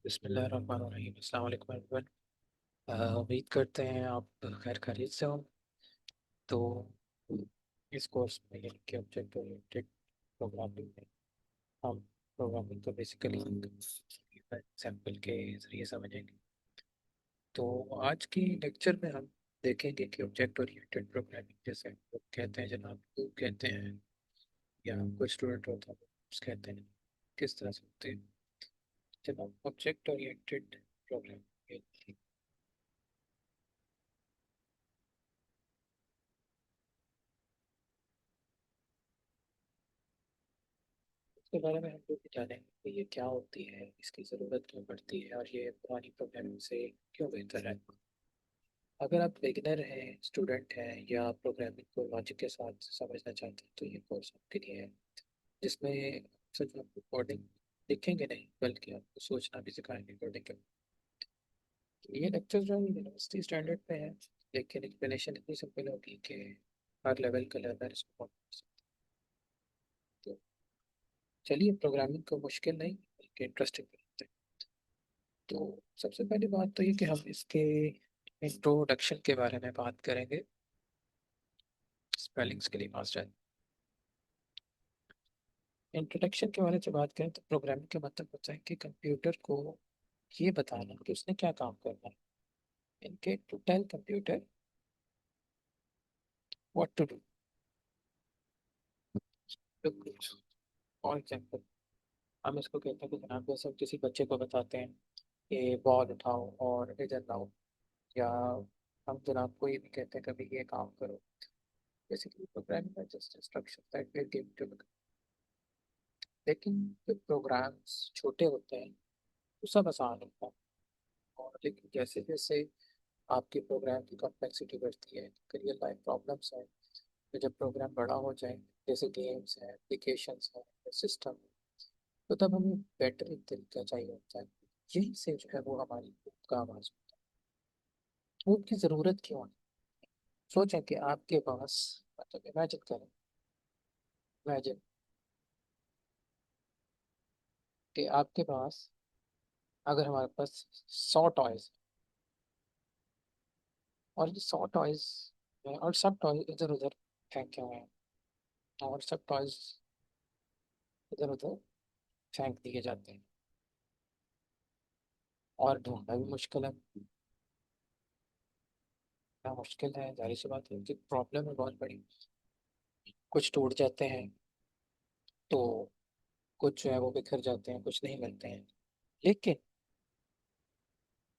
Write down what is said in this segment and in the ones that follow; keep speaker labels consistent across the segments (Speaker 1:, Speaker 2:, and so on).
Speaker 1: बिस्मिल्लाहिर्रहमानिर्रहीम। अस्सलाम वालेकुम एवरीवन। उम्मीद करते हैं आप खैर खैरियत से हो। तो इस कोर्स में यानी कि ऑब्जेक्ट ओरिएंटेड प्रोग्रामिंग में हम प्रोग्रामिंग को बेसिकली एग्जाम्पल के ज़रिए समझेंगे। तो आज की लेक्चर में हम देखेंगे कि ऑब्जेक्ट ओरिएंटेड प्रोग्रामिंग जैसे हम लोग कहते हैं, जनाब लूप कहते हैं, या कुछ स्टूडेंट होता है loops कहते हैं, किस तरह से होते हैं जनाब ऑब्जेक्ट ओरिएंटेड प्रोग्रामिंग। इसके बारे में हम लोग भी जानेंगे कि ये क्या होती है, इसकी ज़रूरत क्यों पड़ती है और ये पुरानी प्रोग्रामिंग से क्यों बेहतर है। अगर आप बिगिनर हैं, स्टूडेंट हैं, या प्रोग्रामिंग को लॉजिक के साथ समझना चाहते हैं तो ये कोर्स आपके लिए है, जिसमें सिर्फ आपको कोडिंग लिखेंगे नहीं बल्कि आपको सोचना भी सिखाएंगे कोडिंग के। ये लेक्चर जो है यूनिवर्सिटी स्टैंडर्ड पे है, लेकिन एक्सप्लेनेशन इतनी सिंपल होगी कि हर लेवल का लर्नर इसको पढ़ सकता है। तो चलिए, प्रोग्रामिंग को मुश्किल नहीं बल्कि इंटरेस्टिंग बनाते हैं। तो सबसे पहली बात तो ये कि हम इसके इंट्रोडक्शन के बारे में बात करेंगे। स्पेलिंग्स के लिए मास्टर इंट्रोडक्शन के बारे में बात करें तो प्रोग्रामिंग का मतलब होता है कि कंप्यूटर को ये बताना कि उसने क्या काम करना है, इनके to tell computer what to do. For example, हम इसको कहते हैं कि जनाब जैसे हम किसी बच्चे को बताते हैं कि बॉल उठाओ और इधर लाओ, या हम जनाब को ये भी कहते हैं कभी ये काम करो। बेसिकली प्रोग्रामिंग है just instruction that we give to. लेकिन जब प्रोग्राम्स छोटे होते हैं तो सब आसान होता है, और लेकिन जैसे जैसे आपके प्रोग्राम की कॉम्प्लेक्सिटी बढ़ती है, रियल लाइफ प्रॉब्लम्स हैं, तो जब प्रोग्राम बड़ा हो जाए, जैसे गेम्स हैं, एप्लीकेशंस हैं, सिस्टम, तो तब हमें बेटर एक तरीका चाहिए होता है। यही से जो है वो हमारी काम आ जाता है। वो की ज़रूरत क्यों है? सोचें कि आपके पास, मतलब इमेजिन करें, इमेजिन कि आपके पास, अगर हमारे पास 100 टॉयज, और ये 100 टॉयज और सब टॉयज इधर उधर फेंके हुए हैं, और सब टॉयज इधर उधर फेंक दिए जाते हैं, और ढूंढना भी मुश्किल है। क्या मुश्किल है? जाहिर सी बात है कि प्रॉब्लम है बहुत बड़ी। कुछ टूट जाते हैं, तो कुछ जो है वो बिखर जाते हैं, कुछ नहीं मिलते हैं। लेकिन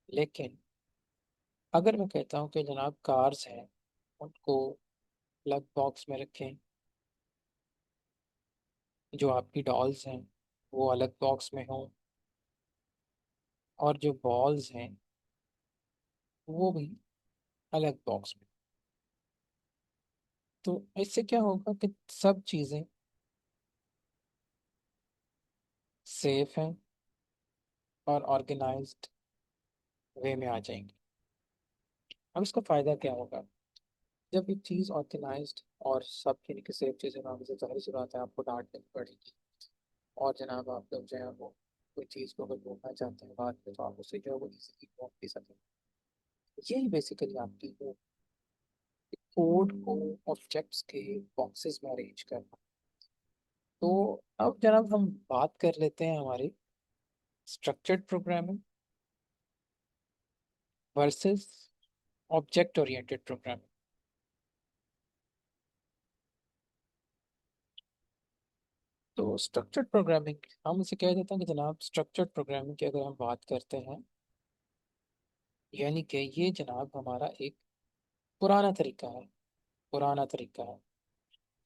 Speaker 1: लेकिन अगर मैं कहता हूँ कि जनाब कार्स हैं, उनको प्लग बॉक्स में रखें, जो आपकी डॉल्स हैं वो अलग बॉक्स में हों, और जो बॉल्स हैं वो भी अलग बॉक्स में, तो इससे क्या होगा कि सब चीज़ें सेफ हैं और ऑर्गेनाइज्ड वे में आ जाएंगी। अब इसका फ़ायदा क्या होगा? जब एक चीज़ ऑर्गेनाइज्ड और सब यानी कि सेफ चीज़ें होंगी, तो जाहिर सी बात है आपको डांट देनी पड़ेगी, और जनाब आप लोग जो है वो कोई चीज़ को अगर ढूंढना चाहते हैं बाद में, तो आप उसे जो है वो इजीली ढूंढ भी सकें। यही बेसिकली आपकी वो कोड को ऑब्जेक्ट्स के बॉक्सेस में अरेंज करना। तो अब जनाब हम बात कर लेते हैं हमारी structured programming versus object oriented programming. तो स्ट्रक्चर्ड प्रोग्रामिंग, हम इसे कह देते हैं कि जनाब स्ट्रक्चर्ड प्रोग्रामिंग की अगर हम बात करते हैं, यानी कि ये जनाब हमारा एक पुराना तरीका है, पुराना तरीका है।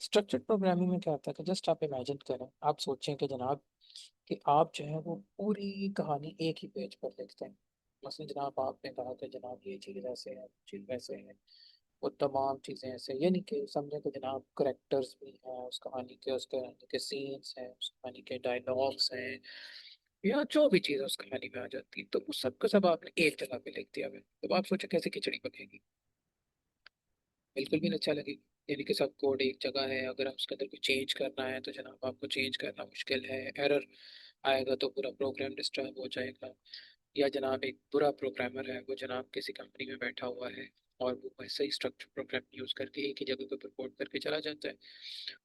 Speaker 1: स्ट्रक्चर्ड प्रोग्रामिंग में क्या होता है कि जस्ट आप इमेजिन करें, आप सोचें कि जनाब कि आप जो है वो पूरी कहानी एक ही पेज पर लिखते हैं। मसलन जनाब आपने कहा कि जनाब ये चीज़ ऐसे है, चीज़ वैसे है, वो तमाम चीज़ें ऐसे, यानी कि समझे कि जनाब करेक्टर्स भी हैं उस कहानी के, उस कहानी के सीन्स हैं, उस कहानी के डायलॉग्स हैं, या जो भी चीज़ उस कहानी में आ जाती है, तो उस सब का सब आपने एक जगह पे लिख दिया है। तो आप सोचो कैसे खिचड़ी पकेगी? बिल्कुल भी नहीं अच्छा लगेगी। यानी कि सब कोड एक जगह है, अगर आप उसके अंदर कुछ चेंज करना है तो जनाब आपको चेंज करना मुश्किल है, एरर आएगा तो पूरा प्रोग्राम डिस्टर्ब हो जाएगा। या जनाब एक बुरा प्रोग्रामर है, वो जनाब किसी कंपनी में बैठा हुआ है और वो वैसे ही स्ट्रक्चर प्रोग्राम यूज़ करके एक ही जगह को रिपोर्ट करके चला जाता है।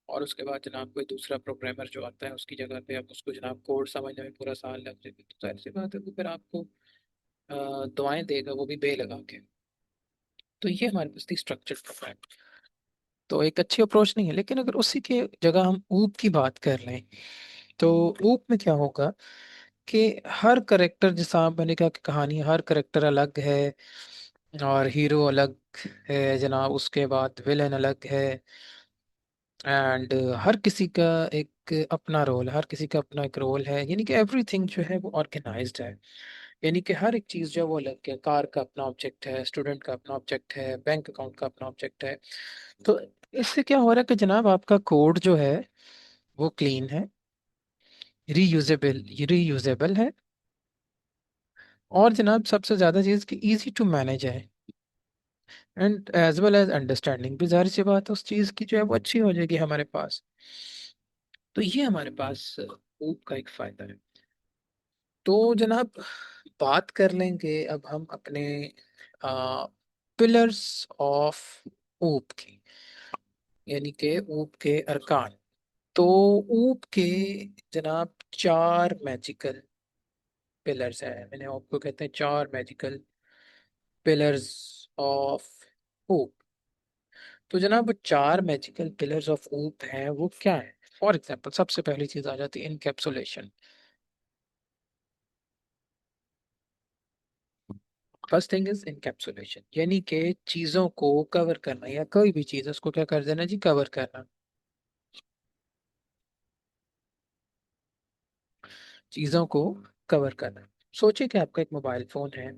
Speaker 1: और उसके बाद जनाब कोई दूसरा प्रोग्रामर जो आता है उसकी जगह पे अब उसको जनाब कोड समझने में पूरा साल लग जाएगा, तो जाहिर सी बात है वो फिर आपको दुआएं देगा, वो भी बे लगा के। तो ये हमारे पास थी स्ट्रक्चर्ड प्रोग्राम। तो एक अच्छी अप्रोच नहीं है, लेकिन अगर उसी के जगह हम ऊप की बात कर लें तो ऊप में क्या होगा कि हर करेक्टर, जैसा मैंने कहा कि कहानी हर करेक्टर अलग है और हीरो अलग है जनाब, उसके बाद विलेन अलग है। एंड हर किसी का एक अपना रोल, हर किसी का अपना एक रोल है, यानी कि एवरीथिंग जो है वो ऑर्गेनाइज्ड है। यानी कि हर एक चीज़ जो है वो अलग है, कार का अपना ऑब्जेक्ट है, स्टूडेंट का अपना ऑब्जेक्ट है, बैंक अकाउंट का अपना ऑब्जेक्ट है। तो इससे क्या हो रहा है कि जनाब आपका कोड जो है वो क्लीन है, रीयूजेबल है, और जनाब सबसे ज़्यादा चीज़ कि इजी टू मैनेज है, and as well as understanding भी, जाहिर सी बात है उस चीज़ की जो है वो अच्छी हो जाएगी हमारे पास। तो ये हमारे पास ऊप का एक फ़ायदा है। तो जनाब बात कर लेंगे अब हम अपने पिलर्स ऑफ ऊप की, यानी कि ऊप के अरकान। तो ऊप के जनाब चार मैजिकल पिलर्स हैं, मैंने आपको कहते हैं चार मैजिकल पिलर्स ऑफ ऊप। तो जनाब वो चार मैजिकल पिलर्स ऑफ ऊप हैं, वो क्या है? फॉर एग्जाम्पल सबसे पहली चीज आ जाती है encapsulation. First thing is encapsulation, यानी कि चीजों को कवर करना, या कोई भी चीज है उसको क्या कर देना जी, कवर करना। चीजों को कवर करना। सोचिए कि आपका एक मोबाइल फोन है,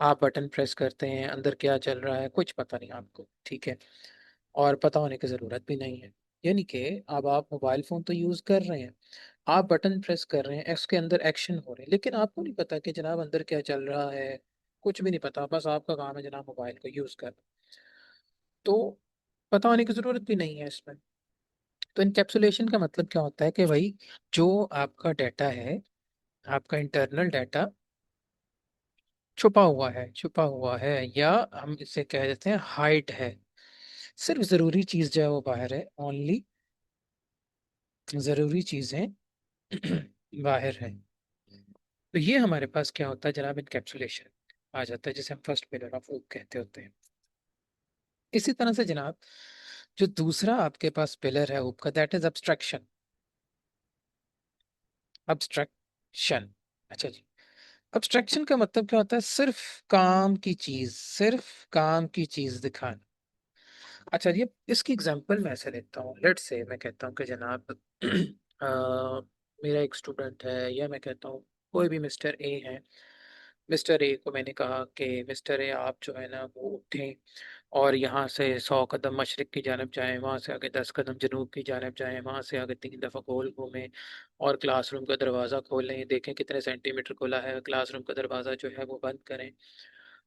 Speaker 1: आप बटन प्रेस करते हैं, अंदर क्या चल रहा है कुछ पता नहीं आपको, ठीक है, और पता होने की ज़रूरत भी नहीं है। यानी कि अब आप मोबाइल फ़ोन तो यूज़ कर रहे हैं, आप बटन प्रेस कर रहे हैं, उसके अंदर एक्शन हो रहे हैं, लेकिन आपको नहीं पता कि जनाब अंदर क्या चल रहा है, कुछ भी नहीं पता, बस आपका काम है जनाब मोबाइल को यूज़ करना। तो पता होने की ज़रूरत भी नहीं है इसमें। तो इनकैप्सुलेशन का मतलब क्या होता है कि भाई जो आपका डाटा है, आपका इंटरनल डाटा छुपा हुआ है, या हम इसे कह देते हैं हाइड है। सिर्फ ज़रूरी चीज़ जो है वो बाहर है, ओनली ज़रूरी चीज़ें बाहर है। तो ये हमारे पास क्या होता है जनाब, इनकैप्सुलेशन आ जाता है, जिसे हम फर्स्ट पिलर ऑफ ऊक कहते होते हैं। इसी तरह से जनाब जो दूसरा आपके पास पिलर है ऊक का, दैट इज अब्स्ट्रक्शन। अब्स्ट्रक्शन, अच्छा जी। अब्स्ट्रक्शन का मतलब क्या होता है? सिर्फ काम की चीज दिखाना। अच्छा, ये इसकी एग्जांपल मैं ऐसे लेता हूँ, लेट्स से मैं कहता हूँ कि जनाब मेरा एक स्टूडेंट है, या मैं कहता हूँ कोई भी मिस्टर ए है। मिस्टर ए को मैंने कहा कि मिस्टर ए आप जो है ना वो उठें और यहाँ से 100 कदम मशरिक की जानब जाएं, वहाँ से आगे 10 कदम जनूब की जानब जाएं, वहाँ से आगे 3 दफ़ा गोल घूमें और क्लासरूम का दरवाज़ा खोलें, देखें कितने सेंटीमीटर खुला है, क्लासरूम का दरवाज़ा जो है वो बंद करें।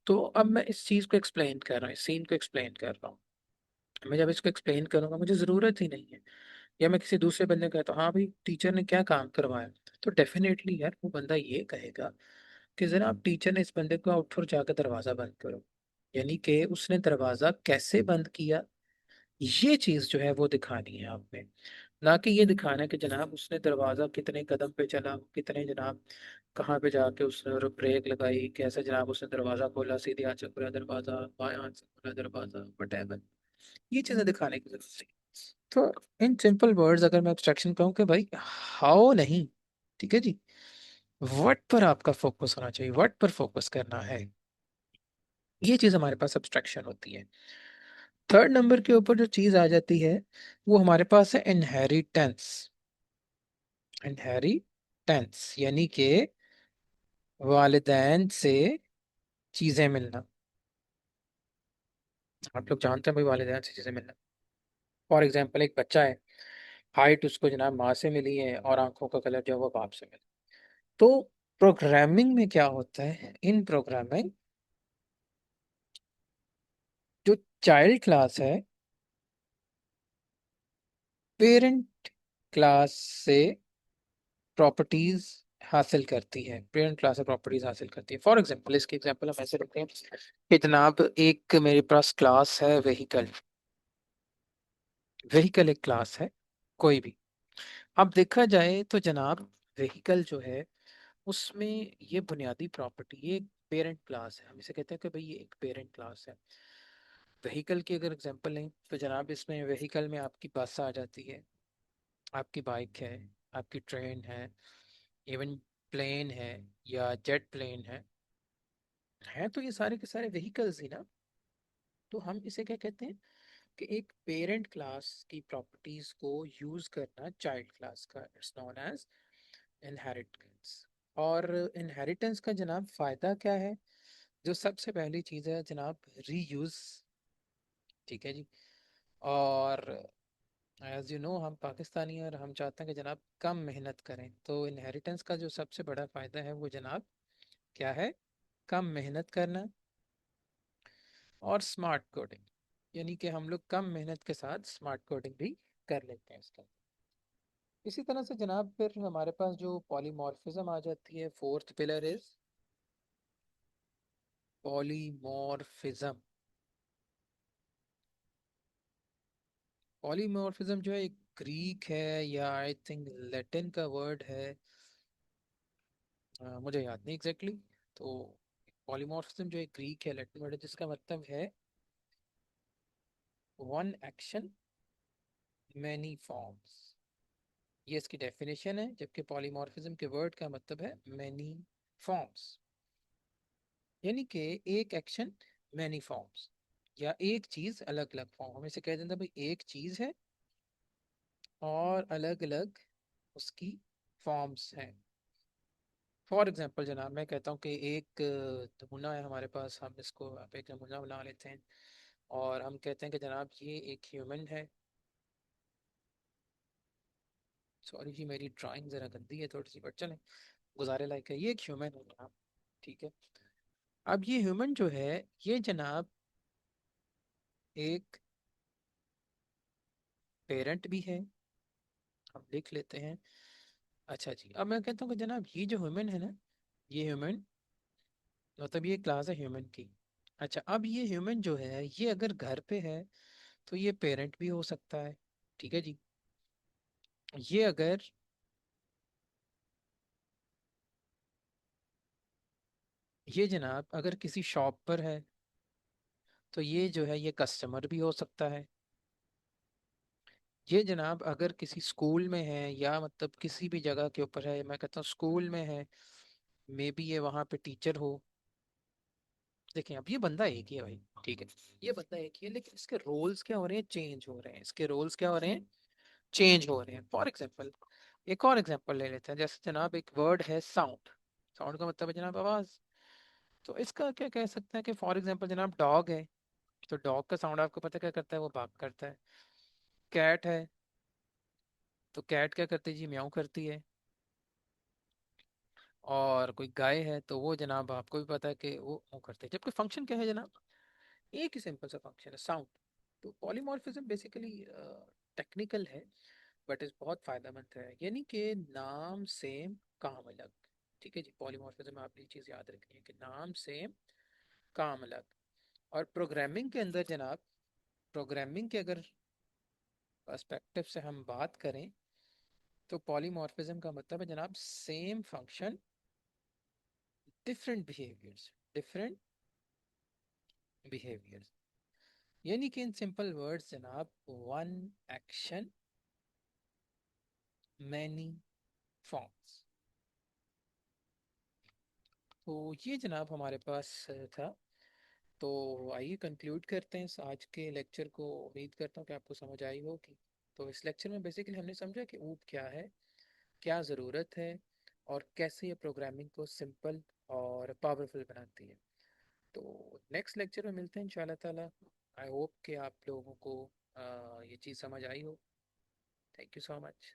Speaker 1: तो अब मैं इस चीज़ को एक्सप्लेन कर रहा हूँ, इस सीन को एक्सप्लेन कर रहा हूँ। मैं जब इसको एक्सप्लेन करूंगा मुझे ज़रूरत ही नहीं है, या मैं किसी दूसरे बंदे को कहता हूँ हाँ भाई टीचर ने क्या काम करवाया, तो डेफिनेटली यार वो बंदा ये कहेगा कि जरा आप टीचर ने इस बंदे को उठो और जाकर दरवाज़ा बंद करो। यानी कि उसने दरवाज़ा कैसे बंद किया, ये चीज़ जो है वो दिखानी है आपने। ना कि ये दिखाना है कि जनाब उसने दरवाज़ा कितने कदम पे चला, कितने जनाब कहाँ पे जाके उसने और ब्रेक लगाई, कैसे जनाब उसने दरवाज़ा खोला, सीधे हाथ से खोला दरवाज़ा, बाएं हाथ से खोला दरवाज़ा, वटेवर। ये चीज़ें दिखाने की जरूरत है। तो इन सिंपल वर्ड्स अगर मैं एब्स्ट्रैक्शन कहूँ कि भाई हाउ नहीं, ठीक है जी, व्हाट पर आपका फोकस होना चाहिए, व्हाट पर फोकस करना है, ये चीज़ हमारे पास एब्स्ट्रैक्शन होती है। थर्ड नंबर के ऊपर जो चीज़ आ जाती है वो हमारे पास है इनहेरिटेंस। इनहेरिटेंस यानी कि वालिदैन से चीज़ें मिलना। आप लोग जानते हैं भाई वालिदैन से चीज़ें मिलना। फॉर एग्जाम्पल एक बच्चा है, हाइट उसको जनाब माँ से मिली है और आंखों का कलर जो है वो बाप से मिला। तो प्रोग्रामिंग में क्या होता है, इन प्रोग्रामिंग जो चाइल्ड क्लास है पेरेंट क्लास से प्रॉपर्टीज हासिल करती है, पेरेंट क्लास से प्रॉपर्टीज हासिल करती है। फॉर एग्जांपल, इसके एग्जांपल हम ऐसे रखते हैं कि जनाब एक मेरे पास क्लास है व्हीकल। व्हीकल एक क्लास है कोई भी। अब देखा जाए तो जनाब व्हीकल जो है उसमें ये बुनियादी प्रॉपर्टी, ये एक पेरेंट क्लास है। हम इसे कहते हैं कि भाई ये एक पेरेंट क्लास है। व्हीकल की अगर एग्जांपल लें तो जनाब इसमें व्हीकल में आपकी बस आ जाती है, आपकी बाइक है, आपकी ट्रेन है, इवन प्लेन है या जेट प्लेन है तो ये सारे के सारे व्हीकल्स ही ना। तो हम इसे क्या कहते हैं कि एक पेरेंट क्लास की प्रॉपर्टीज को यूज करना चाइल्ड क्लास का, इट्स नोन एज इनहेरिटेंस। और इनहेरिटेंस का जनाब फायदा क्या है? जो सबसे पहली चीज़ है जनाब, रीयूज। ठीक है जी। और एज यू नो हम पाकिस्तानी हैं और हम चाहते हैं कि जनाब कम मेहनत करें, तो इनहेरिटेंस का जो सबसे बड़ा फ़ायदा है वो जनाब क्या है? कम मेहनत करना और स्मार्ट कोडिंग। यानी कि हम लोग कम मेहनत के साथ स्मार्ट कोडिंग भी कर लेते हैं इसका। इसी तरह से जनाब फिर हमारे पास जो पॉलीमॉर्फिज्म आ जाती है, fourth pillar is polymorphism. Polymorphism जो है एक ग्रीक है या आई थिंक लैटिन का वर्ड है, मुझे याद नहीं एग्जैक्टली exactly। तो पॉलीमॉर्फिज्म जो एक ग्रीक है, लैटिन वर्ड है, जिसका मतलब है वन एक्शन मैनी फॉर्म्स। ये इसकी डेफिनेशन है, जबकि पॉलीमॉर्फिज्म के वर्ड का मतलब है मैनी फॉर्म्स। यानी कि एक एक्शन मैनी फॉर्म्स, या एक चीज अलग अलग फॉर्म। हम इसे कह देते हैं भाई एक चीज है और अलग अलग उसकी फॉर्म्स हैं। फॉर एग्जांपल जनाब मैं कहता हूँ कि एक नमूना है हमारे पास, हम इसको आप एक नमूना बना लेते हैं और हम कहते हैं कि जनाब ये एक ह्यूमन है। सॉरी जी मेरी ड्राइंग ज़रा गंदी है थोड़ी सी, बट चलें, गुजारे लायक है। ये एक ह्यूमन है जनाब। ठीक है। अब ये ह्यूमन जो है ये जनाब एक पेरेंट भी है, हम लिख लेते हैं। अच्छा जी, अब मैं कहता हूँ कि जनाब ये जो ह्यूमन है ना, ये ह्यूमन मतलब ये क्लास है ह्यूमन की। अच्छा, अब ये ह्यूमन जो है ये अगर घर पे है तो ये पेरेंट भी हो सकता है। ठीक है जी। ये अगर ये जनाब अगर किसी शॉप पर है तो ये जो है ये कस्टमर भी हो सकता है। ये जनाब अगर किसी स्कूल में है या मतलब किसी भी जगह के ऊपर है, मैं कहता हूँ स्कूल में है, मे बी ये वहाँ पे टीचर हो। देखें अब ये बंदा एक ही है भाई, ठीक है, ये बंदा एक ही है, लेकिन इसके रोल्स क्या हो रहे हैं? चेंज हो रहे हैं। इसके रोल्स क्या हो रहे हैं? चेंज हो रहे हैं। फॉर एग्जाम्पल एक और एग्जाम्पल ले लेते हैं, जैसे जनाब एक वर्ड है साउंड। साउंड का मतलब है जनाब आवाज़। तो इसका क्या कह सकते हैं कि फॉर एग्जाम्पल जनाब डॉग है, तो डॉग का साउंड आपको पता क्या करता है? वो बाप करता है। कैट है तो कैट क्या करती है जी? म्याऊं करती है। और कोई गाय है तो वो जनाब आपको भी पता है कि वो मुँह करते हैं। जबकि फंक्शन क्या है जनाब? एक ही सिंपल सा फंक्शन है, साउंड। तो पॉलीमॉर्फिज्म बेसिकली टेक्निकल है बट इस बहुत फायदेमंद है। यानी कि नाम सेम काम अलग। ठीक है जी, पॉलीमॉर्फिज्म में आपने ये चीज़ याद रखनी है कि नाम सेम काम अलग। और प्रोग्रामिंग के अंदर जनाब, प्रोग्रामिंग के अगर पर्सपेक्टिव से हम बात करें तो पॉलीमॉर्फिज्म का मतलब है जनाब same function different behaviours, different behaviours. यानी कि इन सिंपल वर्ड्स जनाब वन एक्शन मैनी फॉर्म्स। तो ये जनाब हमारे पास था। तो आइए कंक्लूड करते हैं इस आज के लेक्चर को। उम्मीद करता हूँ कि आपको समझ आई होगी। तो इस लेक्चर में बेसिकली हमने समझा कि ऊप क्या है, क्या ज़रूरत है, और कैसे ये प्रोग्रामिंग को सिंपल और पावरफुल बनाती है। तो नेक्स्ट लेक्चर में मिलते हैं इंशाल्लाह ताला। आई होप कि आप लोगों को ये चीज़ समझ आई हो। Thank you so much.